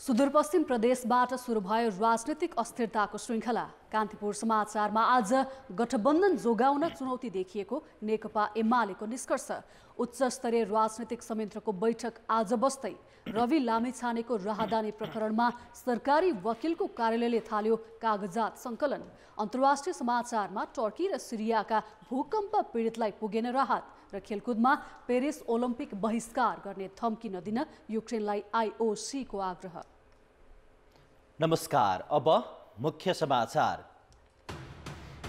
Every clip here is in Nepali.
सुदूरपश्चिम प्रदेशबाट सुरु भयो राजनीतिक अस्थिरताको श्रृङ्खला। कान्तिपुर समाचारमा आज गठबन्धन जोगाउन चुनौती देखिएको नेकपा एमालेको निष्कर्ष। उच्च स्तरीय राजनीतिक संयन्त्रको बैठक आज बस्दै रवि लामिछानेको राहदानी प्रकरणमा सरकारी वकिलको कार्यालयले थाल्यो कागजात सङ्कलन। अन्तर्राष्ट्रिय समाचारमा टर्की र सिरियाका भूकम्प पीडितलाई पुगेन राहत र खेलकुदमा पेरिस ओलम्पिक बहिष्कार गर्ने धम्की नदिन युक्रेनलाई आईओसी को आग्रह। नमस्कार, अब मुख्य समाचार।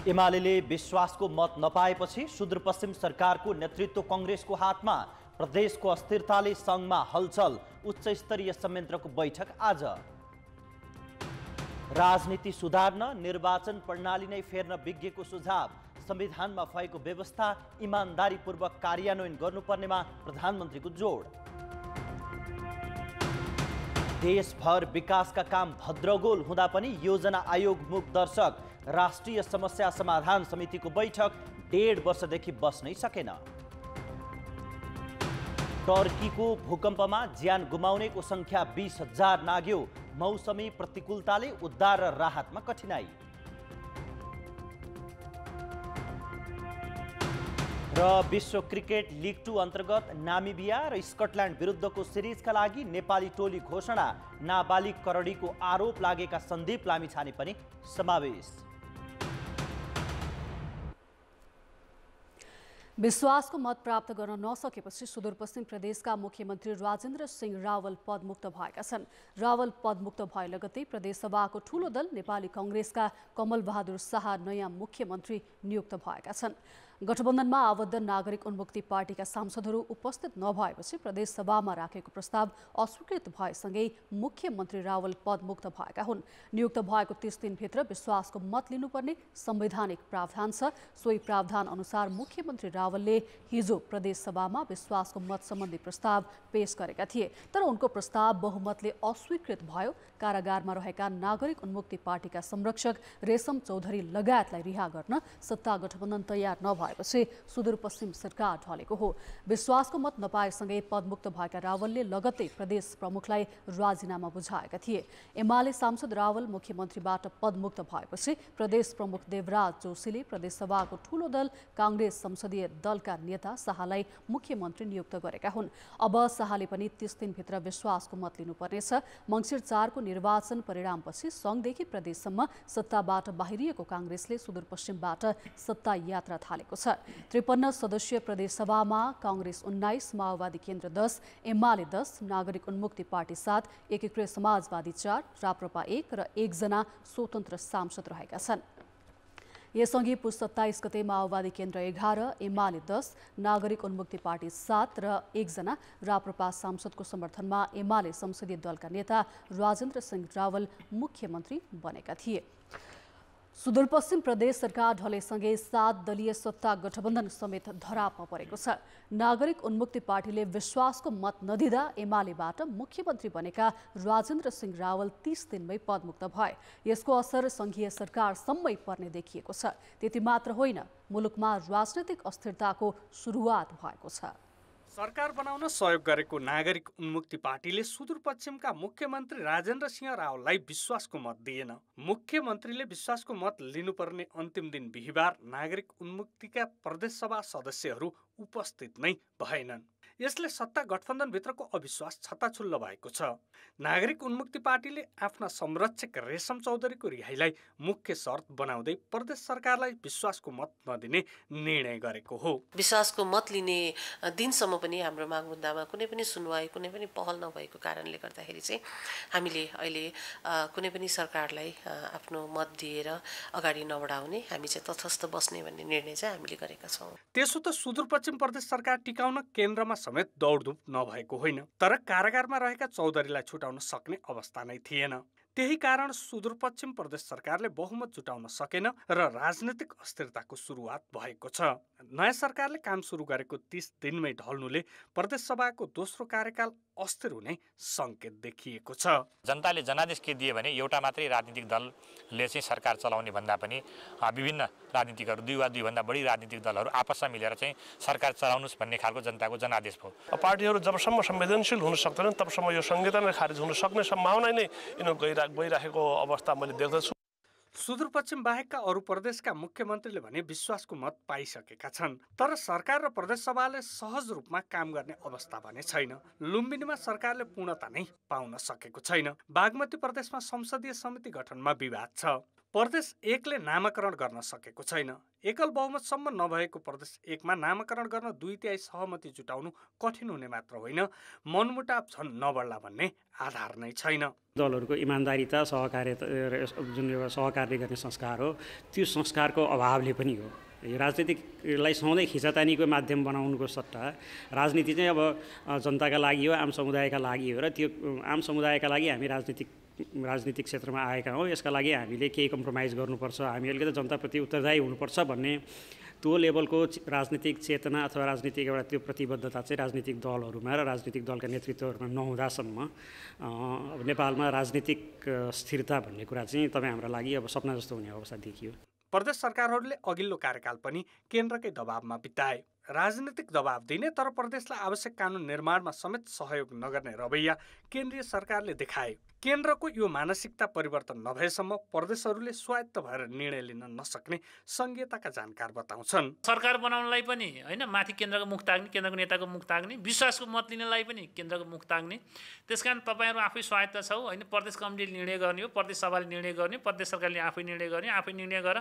एमालेले विश्वासको मत नपाएपछि सुदूरपश्चिम सरकारको नेतृत्व कांग्रेसको हातमा। प्रदेशको अस्थिरताले संघमा हलचल, उच्च स्तरीय संयन्त्रको बैठक आज। राजनीति सुधार्न निर्वाचन प्रणाली नै फेर्न विज्ञको सुझाव। संविधानमा भएको व्यवस्था इमानदारीपूर्वक कार्यान्वयन गर्नुपर्नेमा प्रधानमन्त्रीको जोड। देशभर विकासका काम भद्रगोल हुँदा पनि योजना आयोग मुख दर्शक। राष्ट्रिय समस्या समाधान समितिको बैठक 1.5 वर्षदेखि बस्नै सकेन। टर्कीको भूकम्पमा ज्यान गुमाउनेको संख्या 20,000 नाग्यो। मौसमी प्रतिकूलताले उद्धार र राहतमा कठिनाई। र विश्व क्रिकेट लिग 2 अन्तर्गत नामिबिया र स्कटल्यान्ड विरुद्धको सिरिजका लागि नेपाली टोली घोषणा। नाबालिग करडीको आरोप लागेका सन्दीप लामिछाने पनि समावेश। विश्वासको मत प्राप्त गर्न नसकेपछि सुदूरपश्चिम प्रदेशका मुख्यमन्त्री राजेन्द्र सिंह रावल पदमुक्त भएका छन्। रावल पदमुक्त भए लगतै प्रदेशसभाको ठूलो दल नेपाली कांग्रेसका कमल बहादुर शाह नयाँ मुख्यमन्त्री नियुक्त भएका छन्। गठबन्धनमा आबद्ध नागरिक उन्मुक्ति पार्टीका सांसदहरू उपस्थित नभएपछि प्रदेशसभामा राखेको प्रस्ताव अस्वीकृत भएसँगै मुख्यमन्त्री रावल पदमुक्त भएका हुन्। नियुक्त भएको 30 दिनभित्र विश्वासको मत लिनुपर्ने संवैधानिक प्रावधान छ। सोही प्रावधान अनुसार मुख्यमन्त्री रावलले हिजो प्रदेशसभामा विश्वासको मत सम्बन्धी प्रस्ताव पेश गरेका थिए, तर उनको प्रस्ताव बहुमतले अस्वीकृत भयो। कारागारमा रहेका नागरिक उन्मुक्ति पार्टीका संरक्षक रेशम चौधरी लगायतलाई रिहा गर्न सत्ता गठबन्धन तयार नभएपछि सुदूरपश्चिम सरकार ढलेको हो। विश्वासको मत नपाएसँगै पदमुक्त भएका रावलले लगत्तै प्रदेश प्रमुखलाई राजीनामा बुझाएका थिए। एमाले सांसद रावल मुख्यमन्त्रीबाट पदमुक्त भएपछि प्रदेश प्रमुख देवराज जोशीले प्रदेशसभाको ठूलो दल कांग्रेस संसदीय दलका नेता शाहलाई मुख्यमन्त्री नियुक्त गरेका हुन्। अब शाहले पनि 30 दिनभित्र विश्वासको मत लिनुपर्नेछ। मङ्सिर 4 को निर्वाचन परिणामपछि संघदेखि प्रदेशसम्म सत्ताबाट बाहिरिएको कांग्रेसले सुदूरपश्चिमबाट सत्ता यात्रा थालेको छ। 53 सदस्यीय प्रदेशसभामा कांग्रेस 19, माओवादी केन्द्र 10, एमाले 10, नागरिक उन्मुक्ति पार्टी 7, एकीकृत समाजवादी 4, राप्रपा 1 र 1 जना स्वतन्त्र सांसद रहेका छन्। यसअघि पुस 27 गते माओवादी केन्द्र 11, एमाले 10, नागरिक उन्मुक्ति पार्टी 7 र 1 जना राप्रपा सांसदको समर्थनमा एमाले संसदीय दलका नेता राजेन्द्र सिंह रावल मुख्यमन्त्री बनेका थिए। सुदूरपश्चिम प्रदेश सरकार ढलेसँगै 7 दलीय सत्ता गठबन्धन समेत धरापमा परेको छ। नागरिक उन्मुक्ति पार्टीले विश्वासको मत नदिँदा एमालेबाट मुख्यमन्त्री बनेका राजेन्द्र सिंह रावल 30 दिनमै पदमुक्त भए। यसको असर संघीय सरकारसम्मै पर्ने देखिएको छ। त्यति मात्र होइन, मुलुकमा राजनैतिक अस्थिरताको सुरुवात भएको छ। सरकार बनाउन सहयोग गरेको नागरिक उन्मुक्ति पार्टीले सुदूरपश्चिमका मुख्यमन्त्री राजेन्द्र सिंह रावललाई विश्वासको मत दिएन। मुख्यमन्त्रीले विश्वासको मत लिनुपर्ने अन्तिम दिन बिहिबार नागरिक उन्मुक्तिका प्रदेशसभा सदस्यहरू उपस्थित नै भएनन्। यसले सत्ता गठबन्धनभित्रको अविश्वास छत्ताछुल्ल भएको छ। नागरिक उन्मुक्ति पार्टीले आफ्ना संरक्षक रेशम चौधरीको रिहाईलाई मुख्य शर्त बनाउँदै प्रदेश सरकारलाई विश्वासको मत नदिने निर्णय गरेको हो। विश्वासको मत लिने दिनसम्म पनि हाम्रो माग मुद्दामा कुनै पनि सुनवाई, कुनै पनि पहल नभएको कारणले गर्दाखेरि चाहिँ हामीले अहिले कुनै पनि सरकारलाई आफ्नो मत दिएर अगाडि नबढाउने, हामी चाहिँ तटस्थ बस्ने भन्ने निर्णय चाहिँ हामीले गरेका छौँ। त्यसो त सुदूरपश्चिम प्रदेश सरकार टिकाउन केन्द्रमा समेत दौडधुप नभएको होइन, तर कारागारमा रहेका चौधरीलाई छुटाउन सक्ने अवस्था नै थिएन। त्यही कारण सुदूरपश्चिम प्रदेश सरकारले बहुमत जुटाउन सकेन र राजनीतिक अस्थिरताको सुरुवात भएको छ। नयाँ सरकारले काम सुरु गरेको 30 दिनमै ढल्नुले प्रदेशसभाको दोस्रो कार्यकाल अस्थिर हुने सङ्केत देखिएको छ। जनताले जनादेश के दिए भने एउटा मात्रै राजनीतिक दलले चाहिँ सरकार चलाउने भन्दा पनि विभिन्न राजनीतिकहरू 2 वा 2 भन्दा बढी राजनीतिक दलहरू आपसमा मिलेर चाहिँ सरकार चलाउनुस् भन्ने खालको जनताको जनादेश भयो। पार्टीहरू जबसम्म संवेदनशील हुन सक्दैनन् तबसम्म यो संहिता नै खारिज हुन सक्ने सम्भावना नै यिनीहरू गइराखेको अवस्था मैले देख्दछु। सुदूरपश्चिम बाहेकका अरू प्रदेशका मुख्यमन्त्रीले भने विश्वासको मत पाइसकेका छन्, तर सरकार र प्रदेशसभाले सहज रूपमा काम गर्ने अवस्था भने छैन। लुम्बिनीमा सरकारले पूर्णता नै पाउन सकेको छैन। बागमती प्रदेशमा संसदीय समिति गठनमा विवाद छ। प्रदेश 1ले नामाकरण गर्न सकेको छैन। एकल बहुमतसम्म नभएको प्रदेश 1मा नामाकरण गर्न 2/3 सहमति जुटाउनु कठिन हुने मात्र होइन, मनमुटाव झन् नबढ्ला भन्ने आधार नै छैन। दलहरूको इमान्दारिता, सहकार्यता, जुन एउटा सहकार्य गर्ने संस्कार हो, त्यो संस्कारको अभावले पनि हो। राजनीतिकलाई सधैँ खिचातानीको माध्यम बनाउनुको सट्टा राजनीति चाहिँ अब जनताका लागि हो, आम समुदायका लागि हो र त्यो आम समुदायका लागि हामी राजनीतिक क्षेत्रमा आएका हौँ। यसका लागि हामीले केही कम्प्रोमाइज गर्नुपर्छ, हामी अलिकति जनताप्रति उत्तरदायी हुनुपर्छ भन्ने त्यो लेभलको राजनीतिक चेतना अथवा राजनीतिक एउटा त्यो प्रतिबद्धता चाहिँ राजनीतिक दलहरूमा र राजनीतिक दलका नेतृत्वहरूमा नहुँदासम्म अब नेपालमा राजनीतिक स्थिरता भन्ने कुरा चाहिँ तपाईँ हाम्रो लागि अब सपना जस्तो हुने अवस्था देखियो। प्रदेश सरकारहरूले अघिल्लो कार्यकाल पनि केन्द्रकै दबावमा बिताए। राजनीतिक दबाव दिने तर प्रदेशलाई आवश्यक कानुन निर्माणमा समेत सहयोग नगर्ने रवैया केन्द्रीय सरकारले देखाए। केन्द्रको यो मानसिकता परिवर्तन नभएसम्म प्रदेशहरूले स्वायत्त भएर निर्णय लिन नसक्ने संघीयताका जानकार बताउँछन्। सरकार बनाउनलाई पनि होइन, माथि केन्द्रको मुख ताग्ने, केन्द्रको नेताको मुख ताग्ने, विश्वासको मत लिनलाई पनि केन्द्रको मुख ताग्ने। त्यसकारण तपाईँहरू आफै स्वायत्त छौ होइन, प्रदेश कमिटीले निर्णय गर्ने हो, प्रदेश सभाले निर्णय गर्ने, प्रदेश सरकारले आफै निर्णय गर्ने, आफै निर्णय गर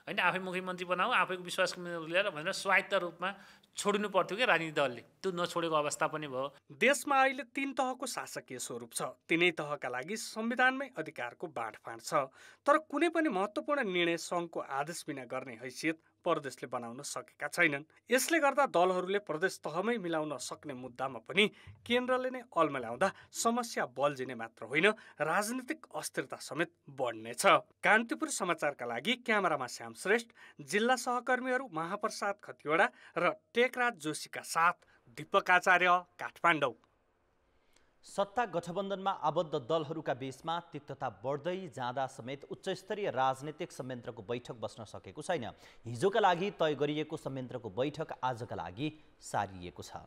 होइन, आफै मुख्यमन्त्री बनाऊ, आफैको विश्वासको लिएर भनेर स्वायत्त रूपमा छोड्नु पर्थ्यो कि राजनीतिक दलले, त्यो नछोडेको अवस्था पनि भयो। देशमा अहिले 3 तहको शासकीय स्वरूप छ। तिनै तहका लागि संविधानमै अधिकारको बाँडफाँड छ, तर कुनै पनि महत्त्वपूर्ण निर्णय सङ्घको आदेश बिना गर्ने हैसियत प्रदेशले बनाउन सकेका छैनन्। यसले गर्दा दलहरूले प्रदेश तहमै मिलाउन सक्ने मुद्दामा पनि केन्द्रले नै अल्मल्याउँदा समस्या बल्झिने मात्र होइन, राजनीतिक अस्थिरता समेत बढ्नेछ। कान्तिपुर समाचारका लागि क्यामेरामा श्याम श्रेष्ठ, जिल्ला सहकर्मीहरू महाप्रसाद खतिवडा र टेकराज जोशीका साथ दीपक आचार्य, काठमाडौँ। सत्ता गठबन्धनमा आबद्ध दलहरूका बीचमा तिक्तता बढ्दै जाँदा समेत उच्चस्तरीय राजनीतिक संयन्त्रको बैठक बस्न सकेको छैन। हिजोका लागि तय गरिएको संयन्त्रको बैठक आजका लागि सारिएको छ।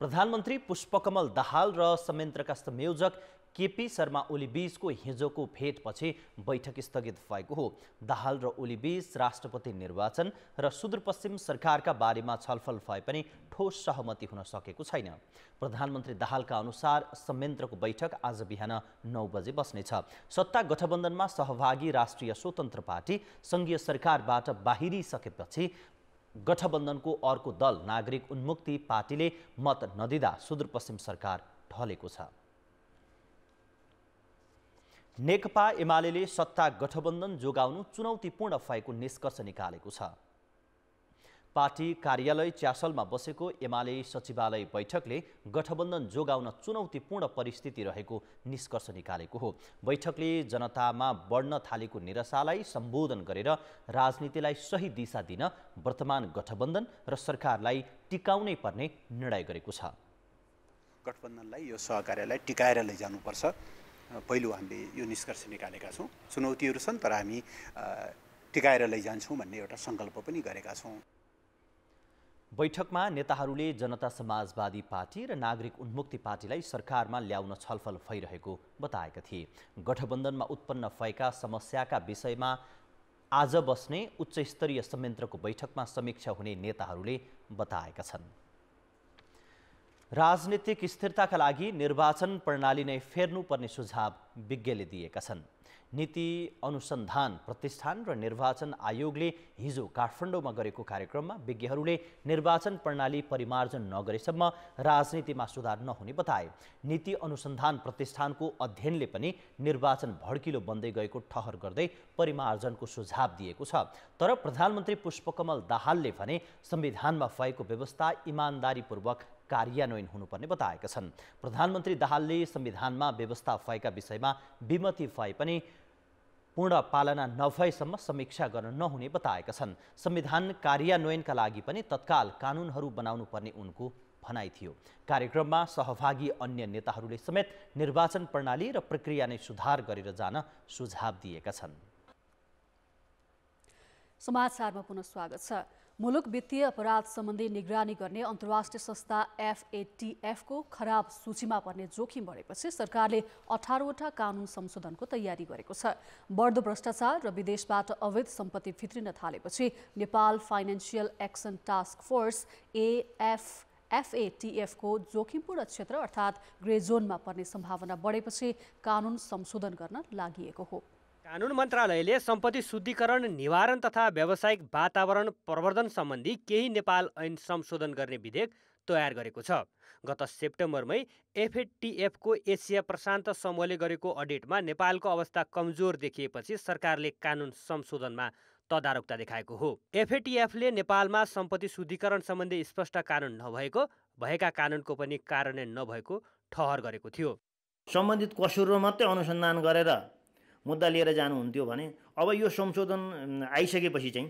प्रधानमन्त्री पुष्पकमल दाहाल र संयन्त्रका संयोजक केपी शर्मा ओली बीचको हिजोको भेटपछि बैठक स्थगित भएको हो। दाहाल र ओली बीच राष्ट्रपति निर्वाचन र सुदूरपश्चिम सरकारका बारेमा छलफल भए पनि ठोस सहमति हुन सकेको छैन। प्रधानमन्त्री दाहालका अनुसार संयन्त्रको बैठक आज बिहान 9 बजे बस्नेछ। सत्ता गठबन्धनमा सहभागी राष्ट्रिय स्वतन्त्र पार्टी सङ्घीय सरकारबाट बाहिरिसकेपछि गठबन्धनको अर्को दल नागरिक उन्मुक्ति पार्टीले मत नदिँदा सुदूरपश्चिम सरकार ढलेको छ। नेकपा एमाले सत्ता गठबन्धन जोगाउनु चुनौतीपूर्ण भएको निष्कर्ष निकालेको छ। पार्टी कार्यालय च्यासलमा बसेको एमाले सचिवालय बैठकले गठबन्धन जोगाउन चुनौतीपूर्ण परिस्थिति रहेको निष्कर्ष निकालेको हो। बैठकले जनतामा बढ्न थालेको निराशालाई सम्बोधन गरेर राजनीतिलाई सही दिशा दिन वर्तमान गठबन्धन र सरकारलाई टिकाउनै पर्ने निर्णय गरेको छ। गठबन्धनलाई यो सहकार्यलाई टिकाएर लैजानुपर्छ। पहिलो हामीले यो निष्कर्ष निकालेका छौँ। चुनौतीहरू छन् तर हामी टिकाएर लैजान्छौँ भन्ने एउटा सङ्कल्प पनि गरेका छौँ। बैठकमा नेताहरूले जनता समाजवादी पार्टी र नागरिक उन्मुक्ति पार्टीलाई सरकारमा ल्याउन छलफल भइरहेको बताएका थिए। गठबन्धनमा उत्पन्न भएका समस्याका विषयमा आज बस्ने उच्चस्तरीय संयन्त्रको बैठकमा समीक्षा हुने नेताहरूले बताएका छन्। राजनीतिक स्थिरताका लागि निर्वाचन प्रणाली नै फेर्नुपर्ने सुझाव विज्ञले दिएका छन्। नीति अनुसन्धान प्रतिष्ठान र निर्वाचन आयोगले हिजो काठमाडौँमा गरेको कार्यक्रममा विज्ञहरूले निर्वाचन प्रणाली परिमार्जन नगरेसम्म राजनीतिमा सुधार नहुने बताए। नीति अनुसन्धान प्रतिष्ठानको अध्ययनले पनि निर्वाचन भड्किलो बन्दै गएको ठहर गर्दै परिमार्जनको सुझाव दिएको छ। तर प्रधानमन्त्री पुष्पकमल दाहालले भने संविधानमा भएको व्यवस्था इमान्दारीपूर्वक कार्यान्वयन हुनुपर्ने बताएका छन्। प्रधानमन्त्री दाहालले संविधानमा व्यवस्था भएका विषयमा विमति भए पनि पूर्ण पालना नभएसम्म समीक्षा गर्न नहुने बताएका छन्। संविधान कार्यान्वयनका लागि पनि तत्काल कानुनहरू बनाउनु पर्ने उनको भनाइ थियो। कार्यक्रममा सहभागी अन्य नेताहरूले समेत निर्वाचन प्रणाली र प्रक्रिया नै सुधार गरेर जान सुझाव दिएका छन्। समाचारमा पुनः स्वागत छ। मुलुक वित्तीय अपराध सम्बन्धी निगरानी गर्ने अन्तर्राष्ट्रिय संस्था FATF को खराब सूचीमा पर्ने जोखिम बढेपछि सरकारले 18वटा कानुन संशोधनको तयारी गरेको छ। बढ्दो भ्रष्टाचार र विदेशबाट अवैध सम्पत्ति भित्रिन थालेपछि Nepal financial action task force FATF को जोखिमपूर्ण क्षेत्र अर्थात् ग्रे जोनमा पर्ने सम्भावना बढेपछि कानुन संशोधन गर्न लागि हो। कानुन मन्त्रालयले सम्पत्ति शुद्धिकरण, निवारण तथा व्यावसायिक वातावरण प्रवर्धन सम्बन्धी केही नेपाल ऐन संशोधन गर्ने विधेयक तयार गरेको छ। गत सेप्टेम्बरमै FATF को एसिया प्रशान्त समूहले गरेको अडिटमा नेपालको अवस्था कमजोर देखिएपछि सरकारले कानुन संशोधनमा तदारुकता देखाएको हो। FATF ले नेपालमा सम्पत्ति शुद्धिकरण सम्बन्धी स्पष्ट कानुन नभएको, भएका कानुनको पनि कार्यान्वयन नभएको ठहर गरेको थियो। सम्बन्धित कसुरमा मात्रै अनुसन्धान गरेर मुद्दा लिएर जानुहुन्थ्यो भने अब यो संशोधन आइसकेपछि चाहिँ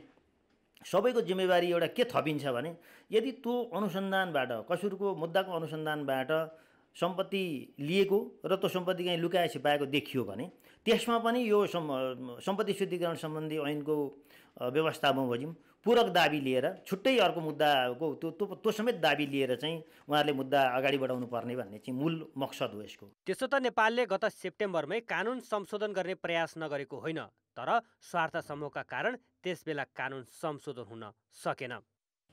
सबैको जिम्मेवारी एउटा के थपिन्छ भने यदि त्यो अनुसन्धानबाट कसुरको मुद्दाको अनुसन्धानबाट सम्पत्ति लिएको र त्यो सम्पत्ति कहीँ लुकाए छिपाएको देखियो भने त्यसमा पनि यो सम्पत्ति शुद्धिकरण सम्बन्धी ऐनको व्यवस्था बमोजिम पूरक दाबी लिएर छुट्टै अर्को मुद्दाको त्यो समेत दाबी लिएर चाहिँ उहाँहरूले मुद्दा अगाडि बढाउनु पर्ने भन्ने चाहिँ मूल मकसद हो यसको। त्यसो त नेपालले गत सेप्टेम्बरमै कानुन संशोधन गर्ने प्रयास नगरेको होइन, तर स्वार्थ समूहका कारण त्यसबेला कानुन संशोधन हुन सकेन।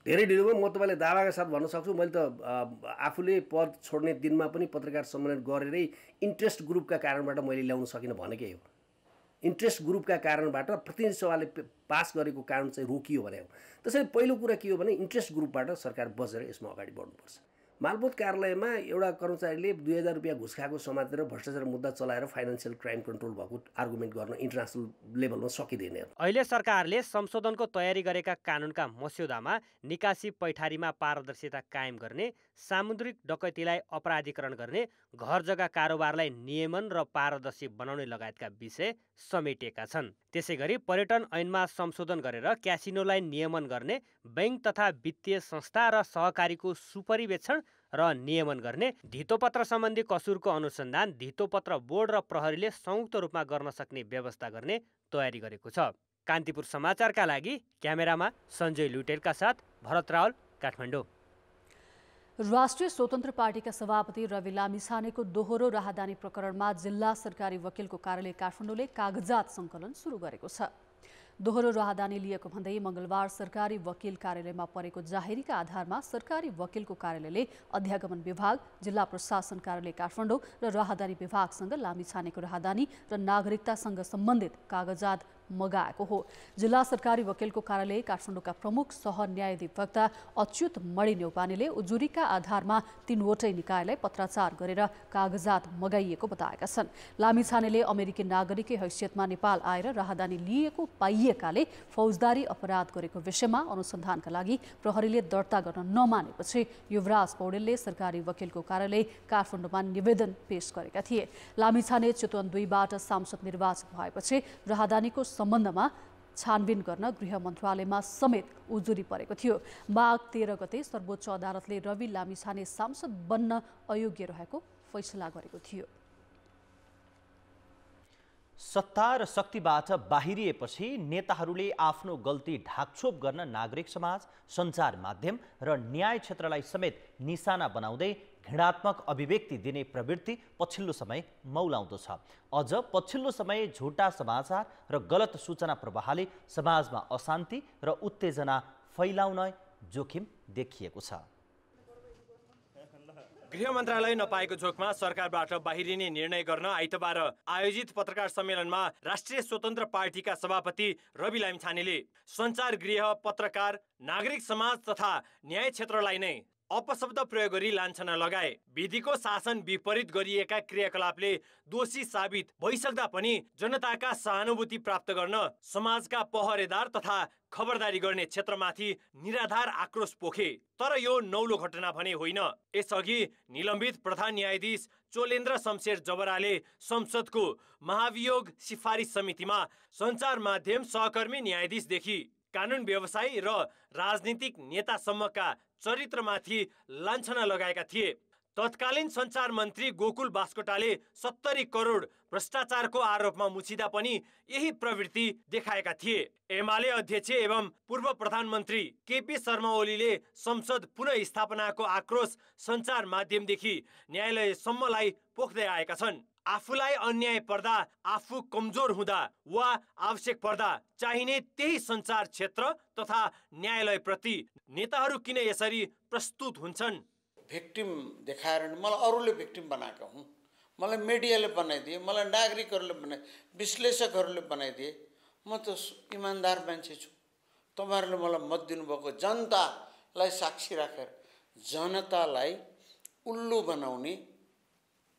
धेरै ढिलोमा म तपाईँलाई दावाका साथ भन्न सक्छु, मैले त आफूले पद छोड्ने दिनमा पनि पत्रकार सम्मेलन गरेरै इन्ट्रेस्ट ग्रुपका कारणबाट मैले ल्याउन सकिनँ भनेकै हो। इन्ट्रेस्ट ग्रुपका कारणबाट प्रतिनिधि सभाले पास गरेको कानुन चाहिँ रोकियो भने हो। त्यसैले पहिलो कुरा के हो भने इन्ट्रेस्ट ग्रुपबाट सरकार बजेर यसमा अगाडि बढ्नुपर्छ। मालपोत कार्यालयमा एउटा कर्मचारीले 2000 रुपियाँ घुस खाएको समातेर भ्रष्टाचार मुद्दा चलाएर फाइनेन्सियल क्राइम कन्ट्रोल भएको आर्गुमेन्ट गर्न इन्टरनेसनल लेभलमा सकिँदैन। अहिले सरकारले संशोधनको तयारी गरेका कानुनका मस्यौदामा निकासी पैठारीमा पारदर्शिता कायम गर्ने, सामुद्रिक डकैतीलाई अपराधीकरण गर्ने, घर जग्गा कारोबारलाई नियमन र पारदर्शी बनाउने लगायतका विषय समेटिएका छन्। त्यसैगरी पर्यटन ऐनमा संशोधन गरेर क्यासिनोलाई नियमन गर्ने, बैंक तथा वित्तीय संस्था र सहकारीको सुपरिवेक्षण र नियमन गर्ने, धितोपत्र सम्बन्धी कसुरको अनुसन्धान धितोपत्र बोर्ड र प्रहरीले संयुक्त रूपमा गर्न सक्ने व्यवस्था गर्ने तयारी गरेको छ। कान्तिपुर समाचारका लागि क्यामेरामा सञ्जय लुटेलका साथ भरत रावल, काठमाडौँ। राष्ट्रिय स्वतन्त्र पार्टीका सभापति रवि लामिछानेको दोहोरो राहदानी प्रकरणमा जिल्ला सरकारी वकिलको कार्यालय काठमाडौँले कागजात सङ्कलन सुरु गरेको छ। दोहोरो राहदानी लिएको भन्दै मंगलबार सरकारी वकिल कार्यालयमा परेको जाहेरीका आधारमा सरकारी वकिलको कार्यालयले अध्यागमन विभाग, जिल्ला प्रशासन कार्यालय काठमाडौँ र राहदानी विभागसँग लामिछानेको राहदानी र नागरिकतासँग सम्बन्धित कागजात मगाएको हो। जिल्ला सरकारी वकिलको कार्यालय काठमाडौँका प्रमुख सहन्यायाधिवक्ता अच्युत मणि न्यौपानेले उजुरीका आधारमा 3वटै निकायलाई पत्राचार गरेर कागजात मगाइएको बताएका छन्। लामिछानेले अमेरिकी नागरिककै हैसियतमा नेपाल आएर राहदानी लिएको पाइएकाले फौजदारी अपराध गरेको विषयमा अनुसन्धानका लागि प्रहरीले दर्ता गर्न नमानेपछि युवराज पौडेलले सरकारी वकिलको कार्यालय काठमाडौँमा निवेदन पेश गरेका थिए। लामिछाने चितवन 2बाट सांसद निर्वाचित भएपछि राहदानीको सम्बन्धमा छानबिन गर्न गृह मन्त्रालयमा समेत उजुरी परेको थियो। माघ 13 गते सर्वोच्च अदालतले रवि लामिछाने सांसद बन्न अयोग्य रहेको फैसला गरेको थियो। सत्ता र शक्तिबाट बाहिरिएपछि नेताहरूले आफ्नो गल्ती ढाकछोप गर्न नागरिक समाज, सञ्चार माध्यम र न्याय क्षेत्रलाई समेत निशाना बनाउँदै घृणात्मक अभिव्यक्ति दिने प्रवृत्ति पछिल्लो समय मौलाउँदो छ। अझ पछिल्लो समय झुटा समाचार र गलत सूचना प्रवाहले समाजमा अशान्ति र उत्तेजना फैलाउन जोखिम देखिएको छ। गृह मन्त्रालय नपाएको जोखमा सरकारबाट बाहिरिने निर्णय गर्न आइतबार आयोजित पत्रकार सम्मेलनमा राष्ट्रिय स्वतन्त्र पार्टीका सभापति रवि लामिछानेले सञ्चार गृह, पत्रकार, नागरिक समाज तथा न्याय क्षेत्रलाई नै अपशब्द प्रयोग गरी लान्छना लगाए। विधिको शासन विपरीत गरिएका क्रियाकलापले दोषी साबित भइसक्दा पनि जनताका सहानुभूति प्राप्त गर्न समाजका पहरेदार तथा खबरदारी गर्ने क्षेत्रमाथि निराधार आक्रोश पोखे। तर यो नौलो घटना भने होइन। यसअघि निलम्बित प्रधान न्यायाधीश चोलेन्द्र शमशेर जबराले संसदको महाभियोग सिफारिस समितिमा सञ्चार माध्यम सहकर्मी न्यायाधीशदेखि कानुन व्यवसायी र राजनीतिक नेतासम्मका चरित्रमाथि लान्छना लगाएका थिए। तत्कालीन सञ्चार मन्त्री गोकुल बास्कोटाले 70 करोड भ्रष्टाचारको आरोपमा मुछिँदा पनि यही प्रवृत्ति देखाएका थिए। एमाले अध्यक्ष एवं पूर्व प्रधानमन्त्री केपी शर्मा ओलीले संसद पुनः स्थापनाको आक्रोश सञ्चार माध्यमदेखि न्यायालयसम्मलाई पोख्दै आएका छन्। आफूलाई अन्याय पर्दा, आफू कमजोर हुँदा वा आवश्यक पर्दा चाहिने त्यही सञ्चार क्षेत्र तथा न्यायालयप्रति नेताहरू किन यसरी प्रस्तुत हुन्छन्? भिक्टिम देखाएर मलाई अरूले भिक्टिम बनाएका हुन्, मलाई मिडियाले बनाइदिए, मलाई नागरिकहरूले बनाए, विश्लेषकहरूले बनाइदिए। म त इमान्दार मान्छे छु। तपाईँहरूले मलाई मत दिनुभएको जनतालाई साक्षी राखेर जनतालाई उल्लु बनाउने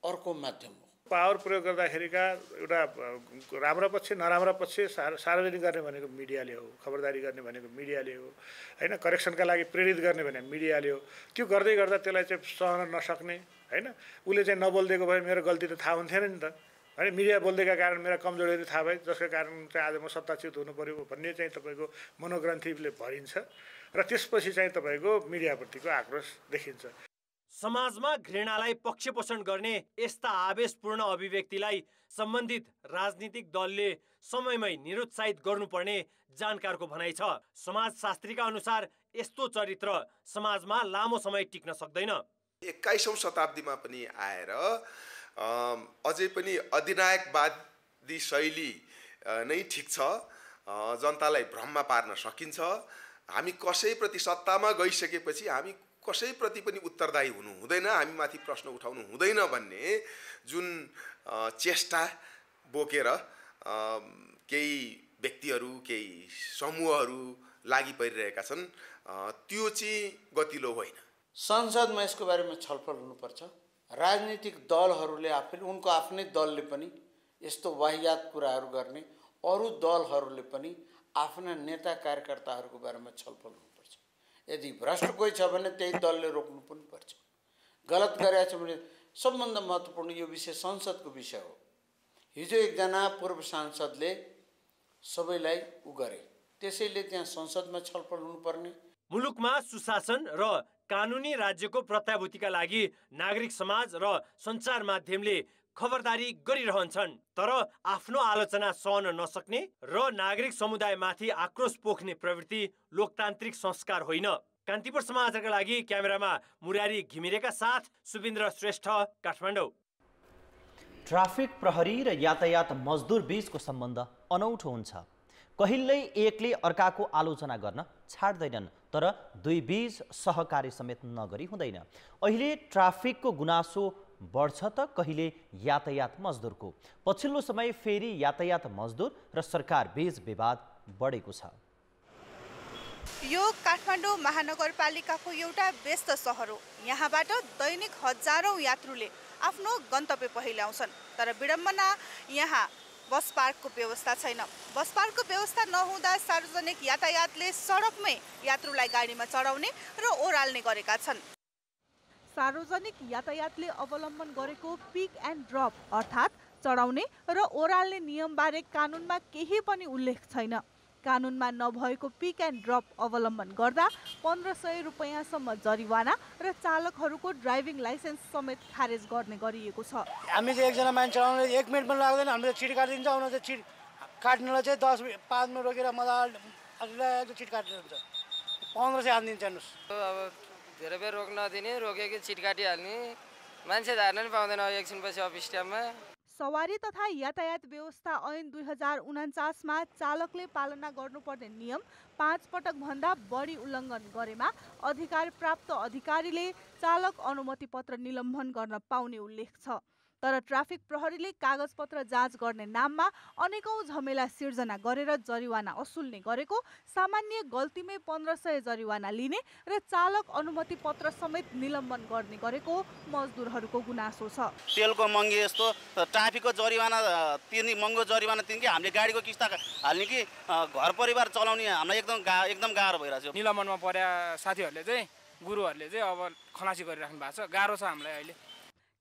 अर्को माध्यम हो। पावर प्रयोग गर्दाखेरिका एउटा राम्रो पक्ष नराम्रो पक्ष सार्वजनिक गर्ने भनेको मिडियाले हो, खबरदारी गर्ने भनेको मिडियाले हो हैन, करेक्सनका लागि प्रेरित गर्ने भने मिडियाले हो। त्यो गर्दै गर्दा त्यसलाई चाहिँ सहन नसक्ने हैन, उसले चाहिँ नबोलिदिएको भए मेरो गल्ती त थाहा हुन्थेन नि त हैन, मिडिया बोलिदिएका कारण मेरा कमजोरीहरू थाहा भए जसका कारण चाहिँ आज म सत्ताच्युत हुनु पर्यो भन्ने चाहिँ तपाईँको मनोग्रन्थीले भरिन्छ र त्यसपछि चाहिँ तपाईँको मिडियाप्रतिको आक्रोश देखिन्छ। समाजमा घृणालाई पक्षपोषण गर्ने यस्ता आवेशपूर्ण अभिव्यक्तिलाई सम्बन्धित राजनीतिक दलले समयमै निरुत्साहित गर्नुपर्ने जानकारको भनाइ छ। समाजशास्त्रीका अनुसार यस्तो चरित्र समाजमा लामो समय टिक्न सक्दैन। 21औं शताब्दीमा पनि आएर अझै पनि अधिनायकवादी शैली नै ठिक छ, जनतालाई भ्रममा पार्न सकिन्छ। हामी कसैप्रति सत्तामा गइसकेपछि हामी कसैप्रति पनि उत्तरदायी हुनु हुँदैन, हामी माथि प्रश्न उठाउनु हुँदैन भन्ने जुन चेष्टा बोकेर केही व्यक्तिहरू केही समूहहरू लागि परिरहेका छन्, त्यो चाहिँ गतिलो होइन। संसदमा यसको बारेमा छलफल हुनुपर्छ। राजनीतिक दलहरूले आफैले उनको आफ्नै दलले पनि यस्तो वाहियात कुराहरू गर्ने, अरू दलहरूले पनि आफ्ना नेता कार्यकर्ताहरूको बारेमा छलफल हुनुपर्छ। यदि भ्रष्ट कोही छ भने त्यही दलले रोक्नु पनि पर्छ। गलत गरेको छ भने सबभन्दा महत्त्वपूर्ण यो विषय संसदको विषय हो। हिजो एकजना पूर्व सांसदले सबैलाई गरे, त्यसैले त्यहाँ संसदमा छलफल हुनुपर्ने। मुलुकमा सुशासन र कानुनी राज्यको प्रत्याभूतिका लागि नागरिक समाज र सञ्चार माध्यमले खबरदारी गरिरहन्छन्, तर आफ्नो आलोचना सहन नसक्ने र नागरिक समुदायमाथि आक्रोश पोख्ने प्रवृत्ति लोकतान्त्रिक संस्कार होइन। कान्तिपुर समाचारका लागि क्यामेरामा मुरारी घिमिरेका साथ सुबिन्द्र श्रेष्ठ, काठमाडौँ। ट्राफिक प्रहरी र यातायात मजदुर बीचको सम्बन्ध अनौठो हुन्छ। कहिल्यै एकले अर्काको आलोचना गर्न छाड्दैनन्, तर दुई बीच सहकारी समेत नगरी हुँदैन। अहिले ट्राफिकको गुनासो बढ्छ त कहिले यातायात मजदुरको। पछिल्लो समय फेरि यातायात मजदुर र सरकार बीच विवाद बढेको छ। यो काठमाडौँ महानगरपालिकाको एउटा व्यस्त सहर हो। यहाँबाट दैनिक हजारौं यात्रुले आफ्नो गन्तव्य पहिल्याउँछन्, तर विडम्बना यहाँ बस पार्कको व्यवस्था छैन। बस पार्कको व्यवस्था नहुँदा सार्वजनिक यातायातले सडकमै यात्रुलाई गाडीमा चढाउने र ओह्राल्ने गरेका छन्। सार्वजनिक यातायातले अवलम्बन गरेको पिक एन्ड ड्रप अर्थात् चढाउने र ओह्राल्ने नियमबारे कानुनमा केही पनि उल्लेख छैन। कानुनमा नभएको पिक एन्ड ड्रप अवलम्बन गर्दा 1500 रुपैयाँसम्म जरिवाना र चालकहरूको ड्राइभिङ लाइसेन्स समेत खारेज गर्ने गरिएको छ। हामी चाहिँ एकजना मान्छे चलाउने 1 मिनट पनि लाग्दैन, हामीले चिट काटिदिन्छ। उनीहरू चाहिँ चिट काट्नुलाई चाहिँ 10-5 मिनट रोकेर मजाले चिट काटिदिन्छ। 1500 हालिदिन्छ। हेर्नुहोस्, अब धेरै बेर रोक्न नदिने, रोक्यो कि चिट काटिहाल्ने, मान्छे झार्न पनि पाउँदैन एकछिनपछि अफिस टाइममा। सवारी तथा यातायात व्यवस्था ऐन 2049 मा चालकले पालना गर्नुपर्ने नियम 5 पटक भन्दा बढी उल्लङ्घन गरेमा अधिकार प्राप्त अधिकारीले चालक अनुमति पत्र निलम्बन गर्न पाउने उल्लेख छ। तर ट्राफिक प्रहरीले कागजपत्र जाँच गर्ने नाममा अनेकौं झमेला सिर्जना गरेर जरिवाना असुल्ने गरेको, सामान्य गल्तीमै 1500 जरिवाना लिने र चालक अनुमति पत्र समेत निलम्बन गर्ने गरेको मजदुरहरूको गुनासो छ। तेलको महँगी यस्तो, ट्राफिकको जरिवाना तिर्ने, महँगो जरिवाना तिर्ने कि हामीले गाडीको किस्ता हाल्ने कि घर परिवार चलाउने हामीलाई एकदम गाह्रो भइरहेको छ। निलम्बनमा पर्या साथीहरूले चाहिँ, गुरुहरूले चाहिँ अब खलासी गरिराख्नु भएको छ। गाह्रो छ हामीलाई अहिले।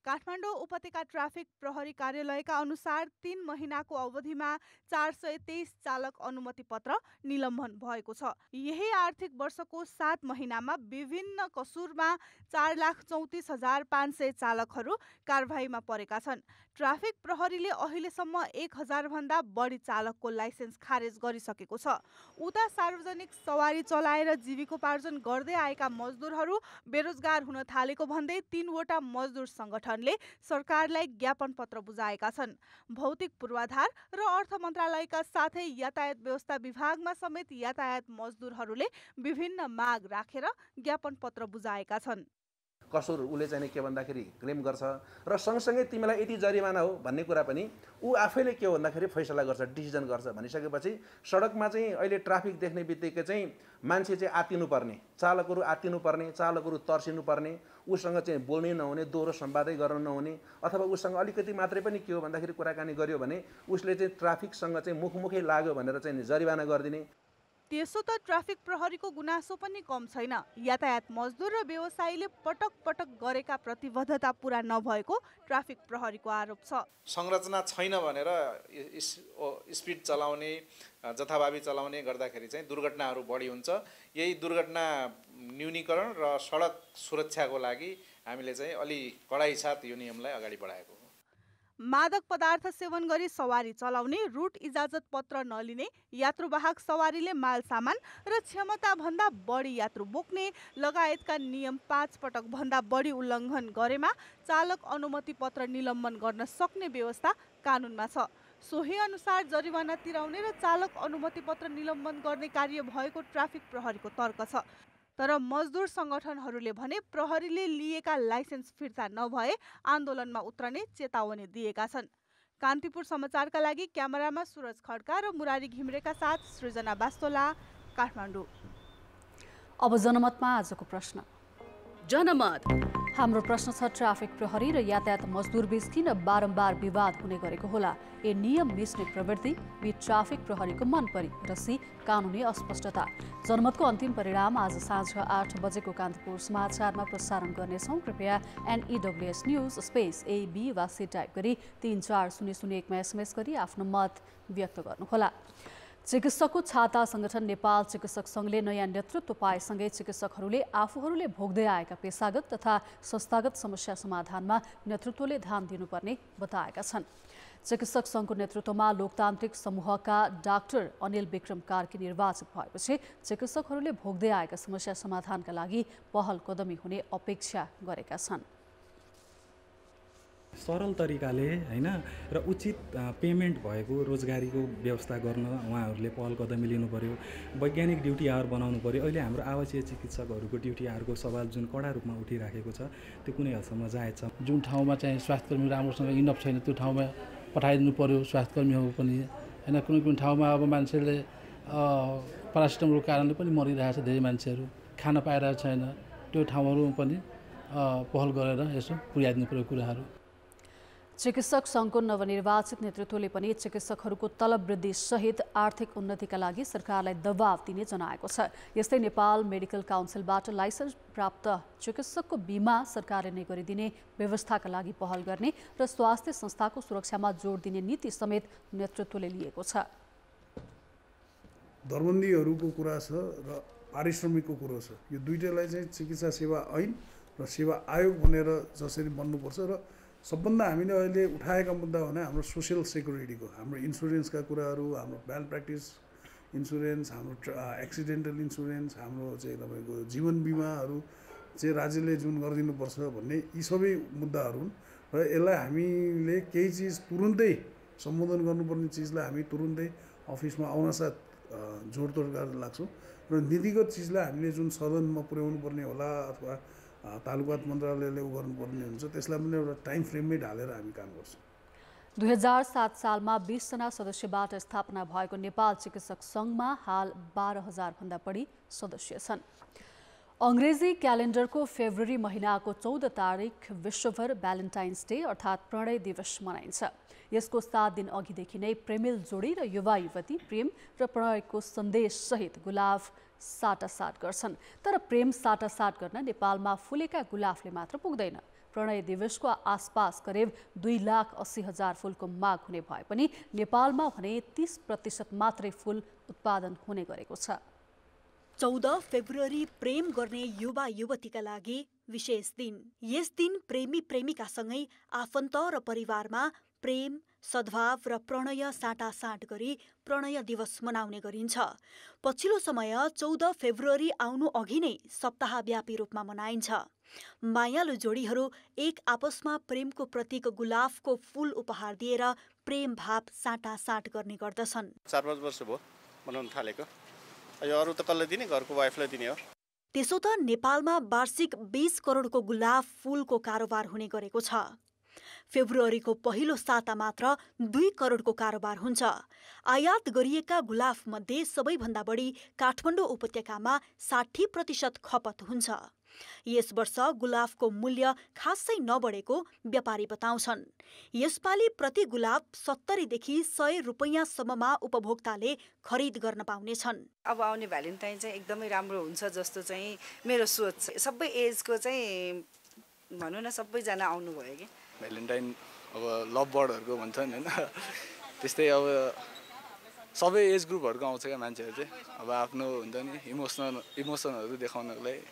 काठमाडौँ उपत्यका ट्राफिक प्रहरी कार्यालयका अनुसार 3 महिनाको अवधिमा 423 चालक अनुमति पत्र निलम्बन भएको छ। यही आर्थिक वर्षको 7 महिनामा विभिन्न कसुरमा 4,34,500 चालकहरू कारबाहीमा परेका छन्। ट्राफिक प्रहरीले अहिलेसम्म 1,000 भन्दा बढी चालकको लाइसेन्स खारेज गरिसकेको छ। उता सार्वजनिक सवारी चलाएर जीविकोपार्जन गर्दै आएका मजदुरहरू बेरोजगार हुन थालेको भन्दै 3 वटा मजदुर संगठनले सरकारलाई ज्ञापन पत्र बुझाएका छन्। भौतिक पूर्वाधार र अर्थ मन्त्रालयका साथै यातायात व्यवस्था विभागमा समेत यातायात मजदुरहरूले विभिन्न माग राखेर ज्ञापन पत्र बुझाएका छन्। कसुर उसले चाहिँ के भन्दाखेरि क्लेम गर्छ र सँगसँगै तिमीलाई यति जरिमाना हो भन्ने कुरा पनि ऊ आफैले के भन्दाखेरि फैसला गर्छ, डिसिजन गर्छ। भनिसकेपछि सडकमा चाहिँ अहिले ट्राफिक देख्ने बित्तिकै चाहिँ मान्छे चाहिँ आत्तिनुपर्ने, चालकहरू आत्तिनुपर्ने, चालकहरू तर्सिनुपर्ने, उसँग चाहिँ बोल्नै नहुने, दोहोरो संवादै गर्न नहुने, अथवा उसँग अलिकति मात्रै पनि के हो भन्दाखेरि कुराकानी गर्यो भने उसले चाहिँ ट्राफिकसँग चाहिँ मुखमुखै लाग्यो भनेर चाहिँ जरिवाना गरिदिने। त्यसो त ट्राफिक प्रहरीको गुनासो पनि कम छैन। यातायात मजदुर र व्यवसायीले पटक पटक गरेका प्रतिबद्धता पूरा नभएको ट्राफिक प्रहरीको आरोप छ। संरचना छैन भनेर स्पिड चलाउने, जथाभावी चलाउने गर्दाखेरि चाहिँ दुर्घटनाहरू बढी हुन्छ। यही दुर्घटना न्यूनीकरण र सडक सुरक्षाको लागि हामीले चाहिँ अलि कडाइ साथ यो नियमलाई अगाडि बढाएको हो। मादक पदार्थ सेवन गरी सवारी चलाउने, रुट इजाजत पत्र नलिने, यात्रुवाहक सवारीले माल सामान र क्षमता भन्दा बढी यात्रु बोक्ने लगायतका नियम 5 पटक भन्दा बढी उल्लङ्घन गरेमा चालक अनुमति पत्र निलम्बन गर्न सक्ने व्यवस्था कानुनमा छ। सोही अनुसार जरिवाना तिराउने र चालक अनुमति पत्र निलम्बन गर्ने कार्य भएको ट्राफिक प्रहरीको तर्क छ। तर मजदुर संगठनहरूले भने प्रहरीले लिएका लाइसेन्स फिर्ता नभए आन्दोलनमा उत्रने चेतावनी दिएका छन्। कान्तिपुर समाचारका लागि क्यामेरामा सुरज खड्का र मुरारी घिमिरेका साथ सृजना बास्तोला, काठमाडौँ। अब जनमतमा आजको प्रश्न। जनमत हाम्रो प्रश्न छ, ट्राफिक प्रहरी र यातायात मजदुर बीच किन बारम्बार विवाद हुने गरेको होला? ए नियम मिच्ने प्रवृत्ति, बी ट्राफिक प्रहरीको मन परी र सी कानुनी अस्पष्टता। जनमतको अन्तिम परिणाम आज साँझ 8 बजेको कान्तिपुर समाचारमा प्रसारण गर्नेछौँ। कृपया NEWS न्युज स्पेस AB वा सी टाइप गरी 34001 मा SMS गरी आफ्नो मत व्यक्त गर्नुहोला। चिकित्सकको छाता संगठन नेपाल चिकित्सक सङ्घले नयाँ नेतृत्व पाएसँगै चिकित्सकहरूले आफूहरूले भोग्दै आएका पेसागत तथा संस्थागत समस्या समाधानमा नेतृत्वले ध्यान दिनुपर्ने बताएका छन्। चिकित्सक सङ्घको नेतृत्वमा लोकतान्त्रिक समूहका डाक्टर अनिल विक्रम कार्की निर्वाचित भएपछि चिकित्सकहरूले भोग्दै आएका समस्या समाधानका लागि पहल कदमी हुने अपेक्षा गरेका छन्। सरल तरिकाले हैन र उचित पेमेन्ट भएको रोजगारीको व्यवस्था गर्न उहाँहरूले पहल कदमी लिनु पर्यो। वैज्ञानिक ड्युटी आवर बनाउनु पर्यो। अहिले हाम्रो आवासीय चिकित्सकहरूको ड्युटी आवरको सवाल जुन कडा रूपमा उठिराखेको छ त्यो कुनै हदसम्म जायज छ। जुन ठाउँमा चाहिँ स्वास्थ्यकर्मी राम्रोसँग इनफ छैन त्यो ठाउँमा पठाइदिनु पर्यो स्वास्थ्यकर्मीहरू पनि हैन। कुनै कुनै ठाउँमा अब मान्छेले प्यारासिटामोलको कारणले पनि मरिरहेछ धेरै मान्छेहरू, खान पाइरहेको छैन। त्यो ठाउँहरू पनि पहल गरेर यसो पुर्याइदिनु पर्यो कुराहरू। चिकित्सक सङ्घको नवनिर्वाचित नेतृत्वले पनि चिकित्सकहरूको तलब वृद्धि सहित आर्थिक उन्नतिका लागि सरकारलाई दबाव दिने जनाएको छ। यस्तै नेपाल मेडिकल काउन्सिलबाट लाइसेन्स प्राप्त चिकित्सकको बिमा सरकारले नै गरिदिने व्यवस्थाका लागि पहल गर्ने र स्वास्थ्य संस्थाको सुरक्षामा जोड दिने नीति समेत नेतृत्वले लिएको छ। दरबन्दीहरूको कुरा छ र पारिश्रमिकको कुरो छ। यो दुईटैलाई चाहिँ चिकित्सा सेवा ऐन र सेवा आयोग भनेर जसरी बन्नुपर्छ र सबभन्दा हामीले अहिले उठाएका मुद्दा भने हाम्रो सोसियल सेक्युरिटीको, हाम्रो इन्सुरेन्सका कुराहरू, हाम्रो म्याल प्र्याक्टिस इन्सुरेन्स, हाम्रो एक्सिडेन्टल इन्सुरेन्स, हाम्रो चाहिँ तपाईँको जीवन बिमाहरू चाहिँ राज्यले जुन गरिदिनुपर्छ भन्ने यी सबै मुद्दाहरू हुन् र यसलाई हामीले केही चिज तुरुन्तै सम्बोधन गर्नुपर्ने चिजलाई हामी तुरुन्तै अफिसमा आउनसाथ जोडतोड गरेर लाग्छौँ र नीतिगत चिजलाई हामीले जुन सदनमा पुर्याउनु पर्ने होला अथवा तालुकात मन्त्रालयले गर्नुपर्ने हुन्छ त्यसलाई पनि एउटा टाइम फ्रेममै ढालेर हामी काम गर्छौँ। 2007 सालमा 20 जना सदस्यबाट स्थापना भएको नेपाल चिकित्सक सङ्घमा हाल 12,000 भन्दा बढी सदस्य छन्। अङ्ग्रेजी क्यालेन्डरको फेब्रुअरी महिनाको 14 तारिक विश्वभर भ्यालेन्टाइन्स डे अर्थात् प्रणय दिवस मनाइन्छ। यसको 7 दिन अघिदेखि नै प्रेमिल जोडी र युवा युवती प्रेम र प्रणयको सन्देशसहित गुलाब साटासाट गर्छन्। तर प्रेम साटासाट गर्न नेपालमा फुलेका गुलाफले मात्र पुग्दैन। प्रणय दिवसको आसपास करिब 2,80,000 फूलको माग हुने भए पनि नेपालमा भने 30% मात्रै फूल उत्पादन हुने गरेको छ। 14 फेब्रुअरी प्रेम गर्ने युवा युवतीका लागि विशेष दिन। यस दिन प्रेमी प्रेमिकासँगै आफन्त र परिवारमा प्रेम, सद्भाव र प्रणय साटासाट गरी प्रणय दिवस मनाउने गरिन्छ। पछिल्लो समय 14 फेब्रुअरी आउनु अघि नै सप्ताहव्यापी रूपमा मनाइन्छ। मायालु जोडीहरू एक आपसमा प्रेमको प्रतीक गुलाफको फूल उपहार दिएर प्रेम भाव साटासाट गर्ने गर्दछन्। 4-5 वर्ष भयो मनाउन थालेको। यो अरु त कसले दिने, घरको वाइफलाई दिने हो। त्यसो त नेपालमा वार्षिक 20 करोडको गुलाफ फूलको कारोबार हुने गरेको छ। फेब्रुअरीको पहिलो साता मात्र 2 करोडको कारोबार हुन्छ। आयात गरिएका गुलाफ मध्ये सबैभन्दा बढी काठमाडौँ उपत्यकामा 60% खपत हुन्छ। यस वर्ष गुलाफको मूल्य खासै नबढेको व्यापारी बताउँछन्। यसपालि प्रति गुलाफ 70 देखि 100 रुपैयाँसम्ममा उपभोक्ताले खरिद गर्न पाउनेछन्। अब आउने भ्यालेन्टाइन चाहिँ एकदमै राम्रो हुन्छ जस्तो चाहिँ मेरो सोच। सबै एजको चाहिँ भनौँ न सबैजना आउनुभयो कि भ्यालेन्टाइन अब लभ बर्डहरूको भन्छन् होइन, त्यस्तै अब सबै एज ग्रुपहरूको आउँछ क्या मान्छेहरू चाहिँ। अब आफ्नो हुन्छ नि इमोसनहरू देखाउनको लागि।